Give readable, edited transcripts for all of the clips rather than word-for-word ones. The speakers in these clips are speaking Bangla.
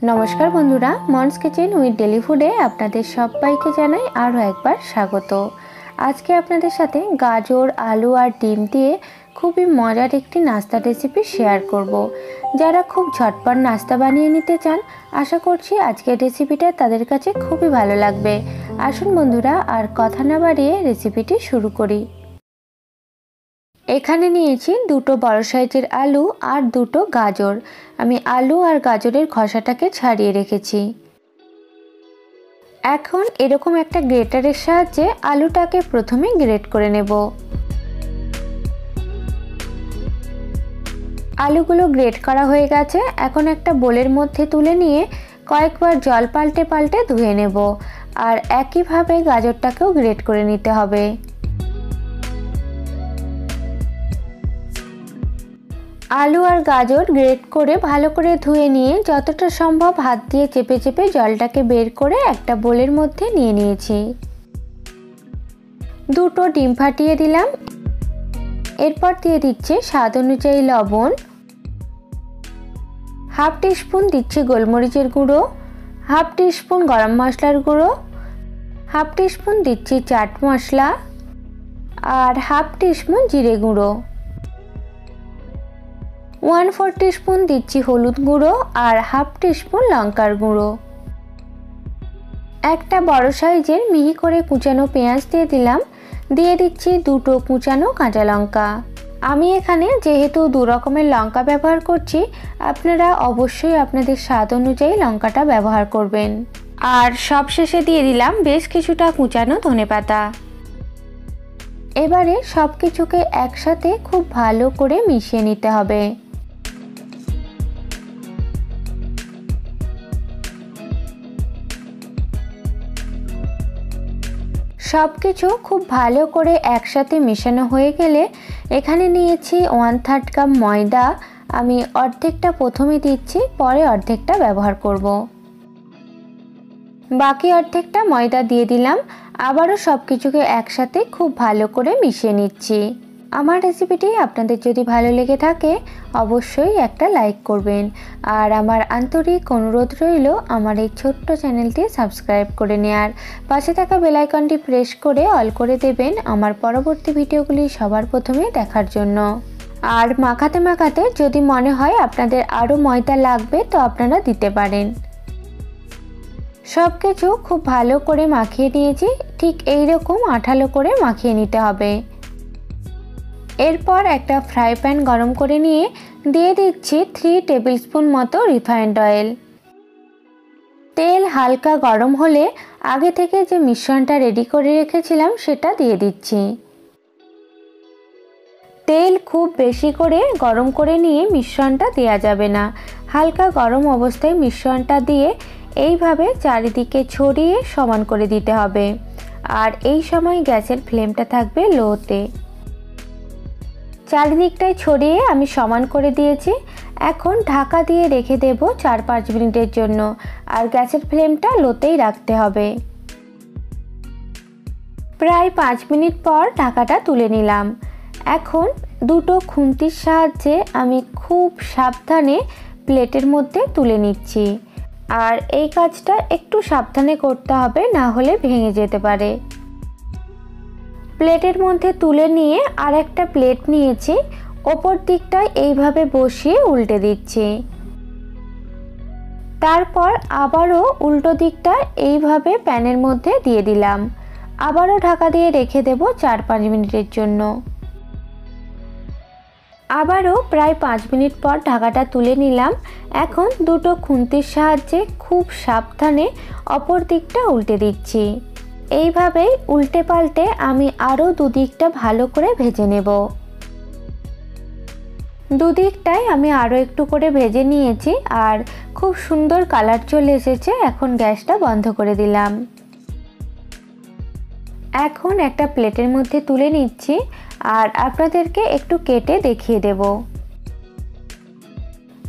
नमस्कार बंधुरा मन्स किचेन उइथ डेली फुडे आपनादेर सबाइके जानाई आरो एकबार स्वागत। आज के आपनादेर साथे गाजर आलू और डिम दिए खूबই मजार एकटी नास्ता रेसिपि शेयर करब। जारा खूब झटपट नास्ता बानिये निते चान आशा करछि आजकेर रेसिपिटा तादेर काछे खूबই भालो लागबे। आसुन बंधुरा आर कथा ना बाड़िये रेसिपिटी शुरू करी। एखाने नियेछि दुटो बड़ साइजेर आलू और दुटो गाजर। आमी आलू और गाजरेर खसाटाके छाड़िये रेखेछि। एखन एरकम एकटा ग्रेटारेर साहाज्ये आलूटाके प्रथमे ग्रेट करे नेब। आलूगुलो ग्रेट करा हये गेछे। एखन एकटा बोलेर मধ্যে तुले निये कयेकबार जल पाल्टे पाल्टे धुए नेब और एकई भावे गाजरटाकेও ग्रेट करे निते हबे। आलू और गाजर ग्रेट करे भालो करे धुए निये যতটা সম্ভব हाथ दिए চেপে চেপে জলটাকে বের করে একটা বোলের মধ্যে নিয়ে নিয়েছি। দুটো ডিম ফাটিয়ে দিলাম। এরপর দিয়ে দিচ্ছি স্বাদ অনুযায়ী লবণ, হাফ টিস্পুন দিচ্ছি গোলমরিচের গুঁড়ো, হাফ টিস্পুন গরম মশলার গুঁড়ো, হাফ টিস্পুন দিচ্ছি চাট মশলা আর হাফ টিস্পুন জিরে গুঁড়ো, 1/4 टीस्पून दिচ্ছি হলুদ গুঁড়ো আর হাফ টিস্পুন লঙ্কার গুঁড়ো। একটা বড় সাইজের মিহি করে কুচানো পেঁয়াজ দিয়ে দিলাম। দিয়ে দিচ্ছি দুটো কুচানো কাঁচা লঙ্কা। আমি এখানে যেহেতু দু রকমের লঙ্কা ব্যবহার করছি আপনারা অবশ্যই আপনাদের স্বাদ অনুযায়ী লঙ্কাটা ব্যবহার করবেন। আর সবশেষে দিয়ে দিলাম বেশ কিছুটা কুচানো ধনেপাতা। এবারে সবকিছুকে একসাথে খুব ভালো করে মিশিয়ে নিতে হবে। सबकिछु खूब भालो करे एकसाथे मेशानो हये गेले एखाने नियेछि 1/3 कप मयदा। आमी अर्धेकटा प्रथमे दिচ্ছি परे अर्धेकटा व्यवहार करब। बाकी अर्धेकटा मयदा दिए दिलाम। आबारो सबकिछुके एकसाथे खूब भालो करे मिशिये निচ্ছি। আমার রেসিপিটি আপনাদের যদি ভালো লেগে থাকে অবশ্যই একটা লাইক করবেন আর আমার আন্তরিক অনুরোধ রইল আমার এই ছোট্ট চ্যানেলটি সাবস্ক্রাইব করে নেয়ার, পাশে থাকা বেল আইকনটি প্রেস করে অল করে দেবেন আমার পরবর্তী ভিডিওগুলি সবার প্রথমে দেখার জন্য। আর মাখাতে মাখাতে যদি মনে হয় আপনাদের আরও ময়দা লাগবে তো আপনারা দিতে পারেন। সবকিছু খুব ভালো করে মাখিয়ে নিয়েছি। ঠিক এই রকম আঠালো করে মাখিয়ে নিতে হবে। এরপর একটা ফ্রাই প্যান গরম করে নিয়ে দিয়ে দিচ্ছি 3 টেবিল স্পুন মতো রিফাইন্ড অয়েল। তেল হালকা গরম হলে আগে থেকে যে মিশ্রণটা রেডি করে রেখেছিলাম সেটা দিয়ে দিচ্ছি। তেল খুব বেশি করে গরম করে নিয়ে মিশ্রণটা দেওয়া যাবে না। হালকা গরম অবস্থায় মিশ্রণটা দিয়ে এইভাবে চারিদিকে ছড়িয়ে সমান করে দিতে হবে। আর এই সময় গ্যাসের ফ্লেমটা থাকবে লোতে। চারিদিকটায় ছড়িয়ে আমি সমান করে দিয়েছি। এখন ঢাকা দিয়ে রেখে দেব 4-5 মিনিটের জন্য আর গ্যাসের ফ্লেমটা লোতেই রাখতে হবে। প্রায় 5 মিনিট পর ঢাকাটা তুলে নিলাম। এখন দুটো খুন্তির সাহায্যে আমি খুব সাবধানে প্লেটের মধ্যে তুলে নিচ্ছি। আর এই কাজটা একটু সাবধানে করতে হবে, না হলে ভেঙে যেতে পারে। প্লেটের মধ্যে তুলে নিয়ে আর একটা প্লেট নিয়েছি, ওপর দিকটা এইভাবে বসিয়ে উল্টে দিচ্ছি। তারপর আবারও উল্টো দিকটা এইভাবে প্যানের মধ্যে দিয়ে দিলাম। আবারও ঢাকা দিয়ে রেখে দেব 4-5 মিনিটের জন্য। আবারও প্রায় 5 মিনিট পর ঢাকাটা তুলে নিলাম। এখন দুটো খুন্তির সাহায্যে খুব সাবধানে অপর দিকটা উল্টে দিচ্ছি। এইভাবেই উল্টে পাল্টে আমি আরও দুদিকটা ভালো করে ভেজে নেব। দুদিকটাই আমি আরও একটু করে ভেজে নিয়েছি আর খুব সুন্দর কালার চলে এসেছে। এখন গ্যাসটা বন্ধ করে দিলাম। এখন একটা প্লেটের মধ্যে তুলে নিচ্ছি আর আপনাদেরকে একটু কেটে দেখিয়ে দেব।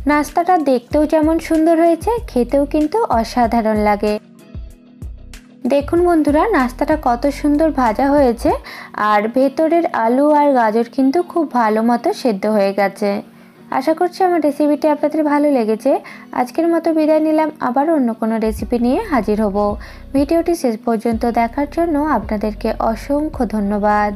নাস্তাটা দেখতেও যেমন সুন্দর হয়েছে খেতেও কিন্তু অসাধারণ লাগে। দেখুন বন্ধুরা নাস্তাটা কত সুন্দর ভাজা হয়েছে আর ভেতরের আলু আর গাজর কিন্তু খুব ভালো মতো সেদ্ধ হয়ে গেছে। আশা করছি আমার রেসিপিটি আপনাদের ভালো লেগেছে। আজকের মতো বিদায় নিলাম, আবার অন্য কোনো রেসিপি নিয়ে হাজির হব। ভিডিওটি শেষ পর্যন্ত দেখার জন্য আপনাদেরকে অসংখ্য ধন্যবাদ।